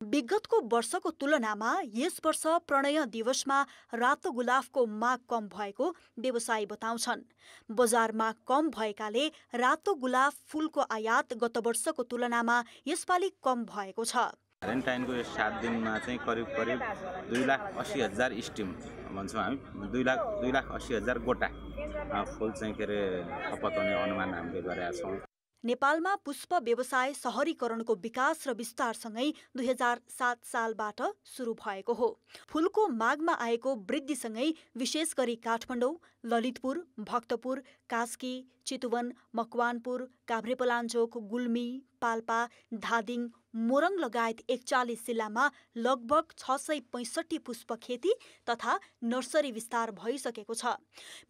विगतको वर्षको तुलनामा यस वर्ष प्रणय दिवसमा रातो गुलाफको माग कम भएको व्यवसायी बताउँछन्। बजारमा कम भएकाले रातो गुलाफ फूलको आयात गत वर्षको तुलनामा यसपालि कम भएको छ। भ्यालेन्टाइनको यो 7 दिनमा चाहिँ करिब 2,80,000 स्टिम भन्छौँ हामी, 2,80,000 गोटा फुल चाहिँ के अरे खपत हुने अनुमान हामीले गरेका छौँ। नेपालमा पुष्प व्यवसाय शहरीकरणको विकास र विस्तारसँगै 2007 सालबाट सुरु भएको हो। फूलको मागमा आएको वृद्धिसँगै विशेष गरी काठमाडौँ, ललितपुर, भक्तपुर, कास्की, चितवन, मकवानपुर, काभ्रेपलाञ्चोक, गुल्मी, पाल्पा, धादिङ, मोरङ लगायत 41 जिल्लामा लगभग 665 पुष्प खेती तथा नर्सरी विस्तार भइसकेको छ।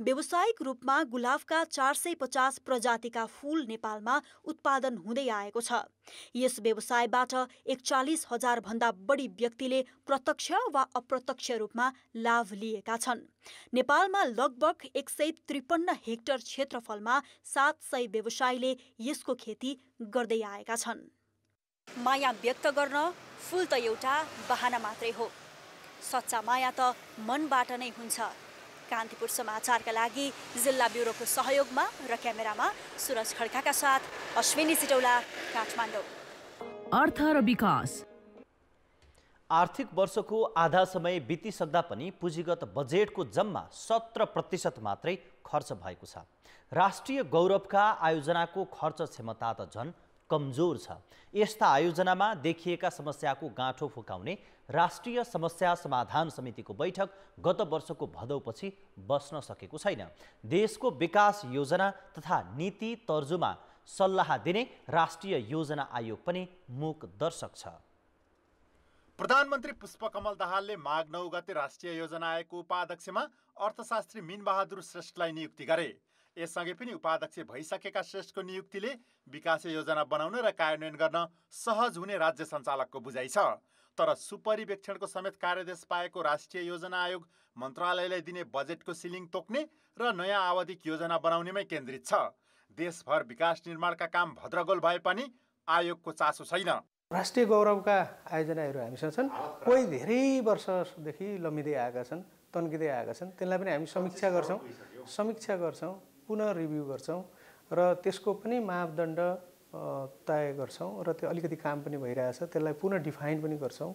व्यावसायिक रूपमा गुलाफका 450 प्रजातिका फूल नेपालमा उत्पादन हुँदै आएको छ। यस व्यवसायबाट 41,000 भन्दा बढी व्यक्तिले प्रत्यक्ष वा अप्रत्यक्ष रूपमा लाभ लिएका छन्। नेपालमा लगभग 153 हेक्टर क्षेत्रफलमा 700 व्यवसायीले यसको खेती गर्दै आएका छन्। माया व्यक्त गर्न फूल त एउटा बहाना मात्रै हो, सच्चा माया त मनबाट नै हुन्छ। कान्तिपुर समाचारका लागि जिल्ला ब्युरोको सहयोगमा र क्यामेरामा सुरज खड्काका साथ अश्विनी सिटौला, काठमाडौँ। अर्थ र विकास। आर्थिक वर्षको आधा समय बितिसक्दा पनि पुँजीगत बजेटको जम्मा 17% मात्रै खर्च भएको छ। राष्ट्रिय गौरवका आयोजनाको खर्च क्षमता त झन् कमजोर छ। यस्ता आयोजनामा देखिएका समस्याको गाँठो फुकाउने राष्ट्रिय समस्या समाधान समितिको बैठक गत वर्षको भदौपछि बस्न सकेको छैन। देशको विकास योजना तथा नीति तर्जुमा सल्लाह दिने राष्ट्रिय योजना आयोग पनि मूक दर्शक छ। प्रधानमन्त्री पुष्पकमल दाहालले माघ 9 गते राष्ट्रिय योजना आयोगको उपाध्यक्षमा अर्थशास्त्री मीनबहादुर श्रेष्ठलाई नियुक्ति गरे। यससँगै पनि उपाध्यक्ष भइसकेका श्रेष्ठको नियुक्तिले विकास योजना बनाउन र कार्यान्वयन गर्न सहज हुने राज्य सञ्चालकको बुझाइ छ। तर सुपरिवेक्षणको समेत कार्यदेश पाएको राष्ट्रिय योजना आयोग मन्त्रालयलाई दिने बजेटको सिलिङ तोक्ने र नयाँ आवधिक योजना बनाउनेमै केन्द्रित छ। देशभर विकास निर्माणका काम भद्रगोल भए पनि आयोगको चासो छैन। राष्ट्रिय गौरवका आयोजनाहरू हामीसँग छन्, कोही धेरै वर्षदेखि लम्बिँदै आएका छन्, तन्किँदै आएका छन्। त्यसलाई पनि हामी समीक्षा गर्छौँ, पुनः रिभ्यू गर्छौँ र त्यसको पनि मापदण्ड तय गर्छौँ र त्यो अलिकति काम पनि भइरहेछ, त्यसलाई पुनः डिफाइन पनि गर्छौँ।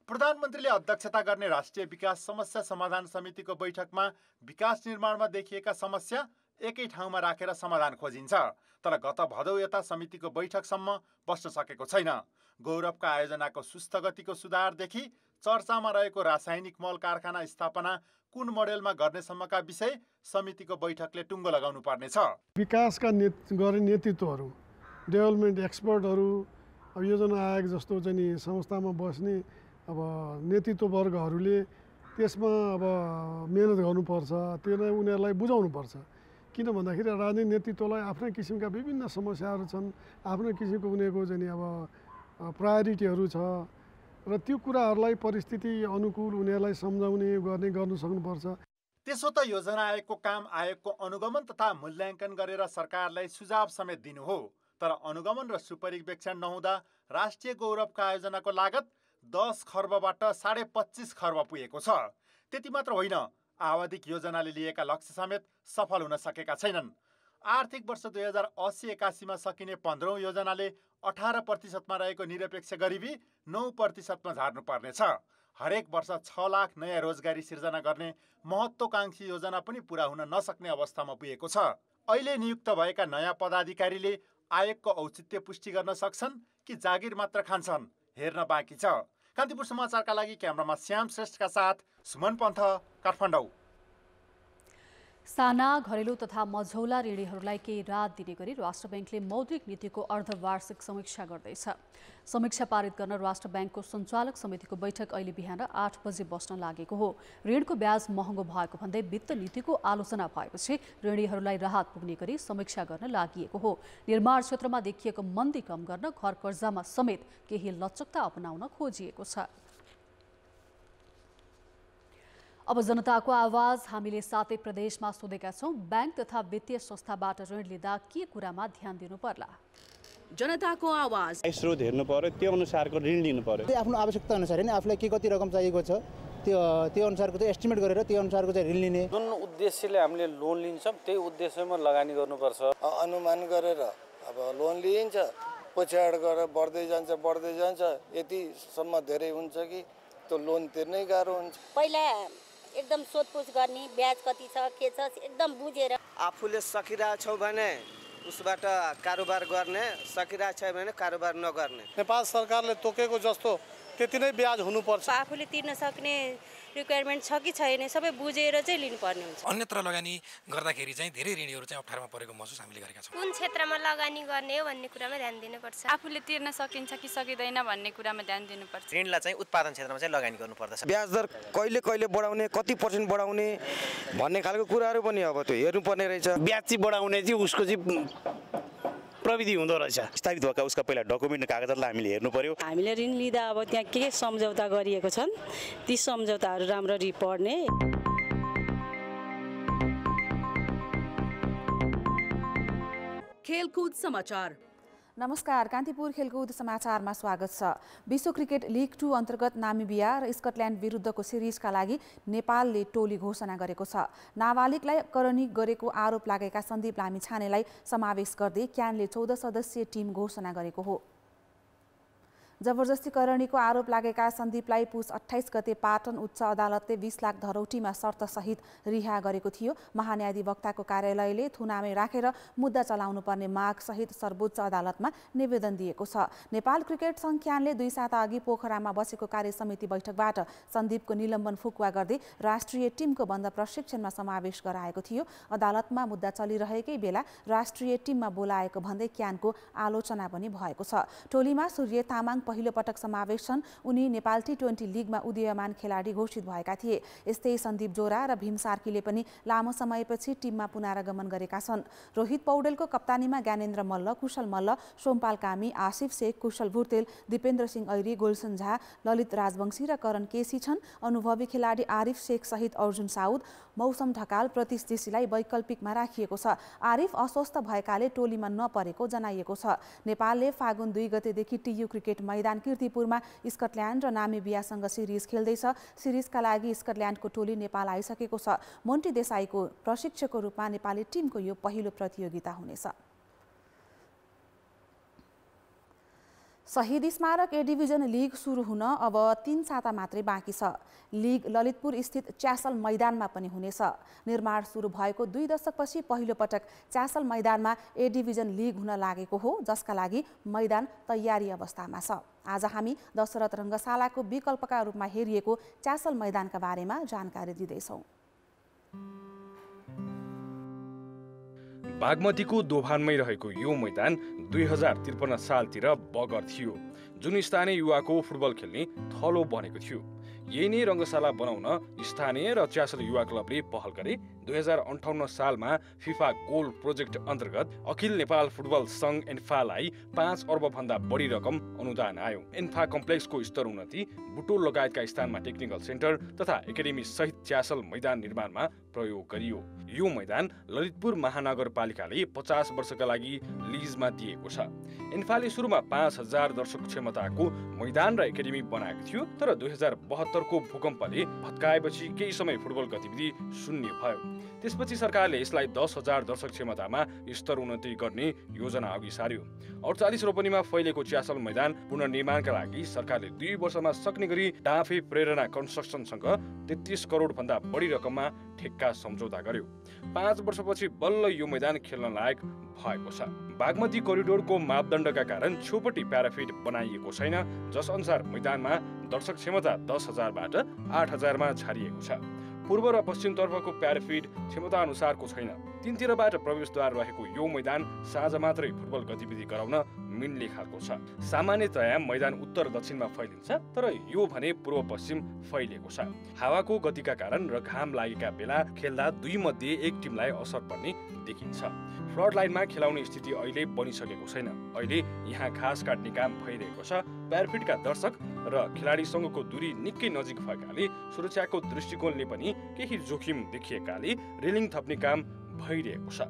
प्रधानमन्त्रीले अध्यक्षता गर्ने राष्ट्रिय विकास समस्या समाधान समितिको बैठकमा विकास निर्माणमा देखिएका समस्या एकै ठाउँमा राखेर समाधान खोजिन्छ। तर गत भदौ यता समितिको बैठकसम्म बस्न सकेको छैन। गौरवका आयोजनाको सुस्त गतिको सुधारदेखि चर्चामा रहेको रासायनिक मल कारखाना स्थापना कुन मोडेलमा गर्नेसम्मका विषय समितिको बैठकले टुङ्गो लगाउनु पर्नेछ। विकासका गर्ने नेतृत्वहरू, डेभलपमेन्ट एक्सपर्टहरू, अब योजना आयोग जस्तो चाहिँ नि संस्थामा बस्ने अब नेतृत्ववर्गहरूले त्यसमा अब मेहनत गर्नुपर्छ, त्यसलाई उनीहरूलाई बुझाउनुपर्छ। किन भन्दाखेरि राजनीतिक नेतृत्वलाई आफ्नै किसिमका विभिन्न समस्याहरू छन्, आफ्नो किसिमको उनीहरूको चाहिँ अब प्रायोरिटीहरू छ। र त्यो कुराहरूलाई परिस्थिति अनुकूल उनीहरूलाई सम्झाउने गर्नु सक्नुपर्छ। त्यसो त योजना आयोगको काम आयोगको अनुगमन तथा मूल्याङ्कन गरेर सरकारलाई सुझाव समेत दिनु हो। तर अनुगमन र सुपरिवेक्षण नहुँदा राष्ट्रिय गौरवका आयोजनाको लागत 10 खर्बबाट 25.5 खर्ब पुगेको छ। त्यति मात्र होइन, आवधिक योजनाले लिएका लक्ष्य समेत सफल हुन सकेका छैनन्। आर्थिक वर्ष 2080-81 सकिने 15औं योजनाले 18% रहेको निरपेक्ष गरिबी 9% झार्नुपर्नेछ। हरेक वर्ष 6 लाख नयाँ रोजगारी सिर्जना गर्ने महत्त्वकांक्षी योजना पनि पूरा हुन नसक्ने अवस्थामा पुगेको छ। अहिले नियुक्त भएका नयाँ पदाधिकारीले आयोगको औचित्य पुष्टि गर्न सक्छन् कि जागिर मात्र खान्छन्, हेर्न बाँकी छ। कान्तिपुर समाचारका लागि क्यामेरामा श्याम श्रेष्ठका साथ सुमन पन्थ, काठमाडौँ। साना घरेलु तथा मझौला ऋणीहरूलाई केही राहत दिने गरी राष्ट्र ब्याङ्कले मौद्रिक नीतिको अर्धवार्षिक समीक्षा गर्दैछ। समीक्षा पारित गर्न राष्ट्र ब्याङ्कको सञ्चालक समितिको बैठक अहिले बिहान 8 बजे बस्न लागेको हो। ऋणको ब्याज महँगो भएको भन्दै वित्त नीतिको आलोचना भएपछि ऋणीहरूलाई राहत पुग्ने गरी समीक्षा गर्न लागि हो। निर्माण क्षेत्रमा देखिएको मन्दी कम गर्न घर कर्जामा समेत केही लचकता अपनाउन खोजिएको छ। अब जनताको आवाज हामीले सातै प्रदेशमा सोधेका छौं, बैंक तथा वित्तीय संस्थाबाट ऋण लिँदा के कुरामा ध्यान दिनु पर्ला? जनताको आवाज स्रोत हेर्नु पर्यो, त्यो अनुसारको ऋण लिनु पर्यो। आफ्नो आवश्यकता अनुसार हैन, आफूलाई के कति रकम चाहिएको छ त्यो अनुसारको चाहिँ एस्टिमेट गरेर त्यो अनुसारको चाहिँ ऋण लिने। जुन उद्देश्यले हामीले लोन लिन्छौँ त्यही उद्देश्यमा लगानी गर्नुपर्छ। अनुमान गरेर अब लोन लिइन्छ, पछाडि गएर बढ्दै जान्छ, यतिसम्म धेरै हुन्छ कि त्यो लोन तिर्नै गाह्रो हुन्छ। पहिला एकदम सोधपुछ गर्ने, ब्याज कति छ के छ एकदम बुझेर आफूले सकिरहेको छौ भने उसबाट कारोबार गर्ने, सकिरहेको छ भने कारोबार नगर्ने। नेपाल सरकारले तोकेको जस्तो त्यति नै ब्याज हुनुपर्छ। आफूले तिर्न सक्ने रिक्वायरमेन्ट छ कि छैन सबै बुझेर चाहिँ लिनुपर्ने हुन्छ। अन्यत्र लगानी गर्दाखेरि चाहिँ धेरै ऋणीहरू चाहिँ अप्ठ्यारोमा परेको महसुस हामीले गरेका छौँ। कुन क्षेत्रमा लगानी गर्ने हो भन्ने कुरामा ध्यान दिनुपर्छ। आफूले तिर्न सकिन्छ कि सकिँदैन भन्ने कुरामा ध्यान दिनुपर्छ। ऋणलाई चाहिँ उत्पादन क्षेत्रमा चाहिँ लगानी गर्नुपर्दछ। ब्याज दर कहिले कहिले बढाउने, कति % बढाउने भन्ने खालको कुराहरू पनि अब त्यो हेर्नुपर्ने रहेछ। ब्याज चाहिँ बढाउने चाहिँ उसको चाहिँ प्रविधि हुँदो रहेछ। स्थापित भएका उसका पहिला डकुमेन्ट कागजहरूलाई हामीले हेर्नु पर्यो। हामीले ऋण लिँदा अब त्यहाँ के सम्झौता गरिएको छन् ती सम्झौताहरू राम्ररी पढ्ने। खेलकुद समाचार। नमस्कार, कान्तिपुर खेलकुद समाचारमा स्वागत छ। विश्व क्रिकेट लिग 2 अन्तर्गत नामिबिया र स्कटल्यान्ड विरुद्धको सिरिजका लागि नेपालले टोली घोषणा गरेको छ। नाबालिगलाई करणी गरेको आरोप लागेका सन्दीप लामिछानेलाई समावेश गर्दै क्यानले 14 सदस्यीय टिम घोषणा गरेको हो। जबरजस्ती करणीको आरोप लागेका सन्दीपलाई पुस 28 गते पाटन उच्च अदालतले 20 लाख धरौटीमा शर्तसहित रिहा गरेको थियो। महान्यायाधिवक्ताको कार्यालयले थुनामै राखेर मुद्दा चलाउनु पर्ने मागसहित सर्वोच्च अदालतमा निवेदन दिएको छ। नेपाल क्रिकेट सङ्घ क्यानले 2 साता अघि पोखरामा बसेको कार्यसमिति बैठकबाट सन्दीपको निलम्बन फुकुवा गर्दै राष्ट्रिय टिमको बन्द प्रशिक्षणमा समावेश गराएको थियो। अदालतमा मुद्दा चलिरहेकै बेला राष्ट्रिय टिममा बोलाएको भन्दै क्यानको आलोचना पनि भएको छ। टोलीमा सूर्य तामाङ पहिलो पटक समावेश छन्। उनी नेपाल T20 लिगमा उदीयमान खेलाडी घोषित भएका थिए। यस्तै सन्दीप जोरा र भीम सार्कीले पनि लामो समयपछि टिममा पुनरागमन गरेका छन्। रोहित पौडेलको कप्तानीमा ज्ञानेन्द्र मल्ल, कुशल मल्ल, सोमपाल कामी, आसिफ शेख, कुशल भुर्तेल, दिपेन्द्र सिंह ऐरी, गुलसन झा, ललित राजवंशी र करण केसी छन्। अनुभवी खेलाडी आरिफ शेख सहित अर्जुन साउद, मौसम ढकाल, प्रतीश जेसीलाई वैकल्पिकमा राखिएको छ। आरिफ अस्वस्थ भएकाले टोलीमा नपरेको जनाइएको छ। नेपालले फागुन 2 गतेदेखि टियु क्रिकेट मैदान कीर्तिपुरमा स्कटल्यान्ड र नामिबियासँग सिरिज खेल्दैछ। सिरिजका लागि स्कटल्यान्डको टोली नेपाल आइसकेको छ। मोन्टी देसाईको प्रशिक्षकको रूपमा नेपाली टिमको यो पहिलो प्रतियोगिता हुनेछ। शहीद स्मारक ए डिभिजन लिग सुरु हुन अब 3 साता मात्रै बाँकी छ। लिग ललितपुर स्थित च्यासल मैदानमा पनि हुनेछ। निर्माण सुरु भएको 2 दशकपछि पहिलो पटक च्यासल मैदानमा ए डिभिजन लिग हुन लागेको हो, जसका लागि मैदान तयारी अवस्थामा छ। आज हामी दशरथ रङ्गशालाको विकल्पका रूपमा हेरिएको च्यासल मैदानका बारेमा जानकारी दिँदैछौँ। बागमतीको दोभानमै रहेको यो मैदान 2053 सालतिर बगर थियो, जुन स्थानीय युवाको फुटबल खेल्ने थलो बनेको थियो। यही नै रङ्गशाला बनाउन स्थानीय र च्यासल युवा क्लबले पहल गरे 2058 सालमा फिफा गोल प्रोजेक्ट अन्तर्गत अखिल नेपाल फुटबल सङ्घ एन्फालाई 5 अर्ब भन्दा बढी रकम अनुदान आयो। एन्फा कम्प्लेक्सको स्तर उन्नति, बुटोल लगायतका स्थानमा टेक्निकल सेन्टर तथा एकाडेमी सहित च्यासल मैदान निर्माणमा प्रयोग गरियो। यो मैदान ललितपुर महानगरपालिकाले 50 वर्षका लागि लिजमा दिएको छ। एन्फाले सुरुमा 5000 दर्शक क्षमताको मैदान र एकाडेमी बनाएको थियो, तर 2072 को भूकम्पले भत्काएपछि केही समय फुटबल गतिविधि शून्य भयो। त्यसपछि सरकारले यसलाई 10,000 दर्शक क्षमतामा स्तर उन्नति गर्ने योजना अघि सार्यो। 48 रोपनीमा फैलेको च्यासल मैदान पुनर्निर्माणका लागि सरकारले 2 वर्षमा सक्ने गरी डाँफे प्रेरणा कन्स्ट्रक्सनसँग 33 करोड भन्दा बढी रकममा ठेक्का सम्झौता गर्यो। 5 वर्षपछि बल्ल यो मैदान खेल्न लायक भएको छ। बागमती कोरिडोरको मापदण्डका कारण छेउपट्टि प्याराफिट बनाइएको छैन, जस अनुसार मैदानमा दर्शक क्षमता 10,000 बाट 8,000 मा झारिएको छ। पूर्व र पश्चिम तर्फको प्याराफिट क्षमता अनुसारको छैन। तीनतिरबाट प्रवेशद्वार रहेको यो मैदान साँझ मात्रै फुटबल गतिविधि गराउन मिल्ने खालको छ। सामान्यतया मैदान उत्तर दक्षिणमा फैलिन्छ, तर यो भने पूर्व पश्चिम फैलिएको छ। हावाको गतिका कारण र घाम लागेका बेला खेल्दा 2 मध्ये 1 टिमलाई असर पर्ने देखिन्छ। फ्रन्ट लाइनमा खेलाउने स्थिति अहिले बनिसकेको छैन। अहिले यहाँ घाँस काट्ने काम भइरहेको छ। प्याराफिटका दर्शक र खेलाडीसँगको दूरी निकै नजिक भएकाले सुरक्षाको दृष्टिकोणले पनि केही जोखिम देखिएकाले रेलिङ थप्ने काम भइरहेको छ।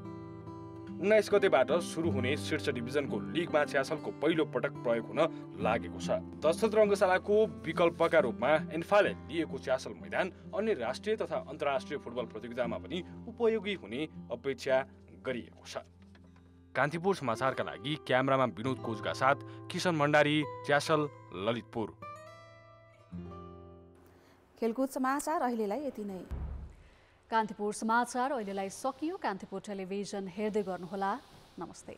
19 गतेबाट सुरु हुने शीर्ष डिभिजनको लिगमा च्यासलको पहिलो पटक प्रयोग हुन लागेको छ। दशरथ रङ्गशालाको विकल्पका रूपमा एन्फाले लिएको च्यासल मैदान अन्य राष्ट्रिय तथा अन्तर्राष्ट्रिय फुटबल प्रतियोगितामा पनि उपयोगी हुने अपेक्षा गरिएको छ। कान्तिपुर समाचारका लागि क्यामेरामा विनोद कोचका साथ किशन भण्डारी, च्यासल, ललितपुर। खेलकुद समाचार अहिलेलाई यति नै। कान्तिपुर समाचार अहिलेलाई सकियो। कान्तिपुर टेलिभिजन हेर्दै गर्नुहोला। नमस्ते।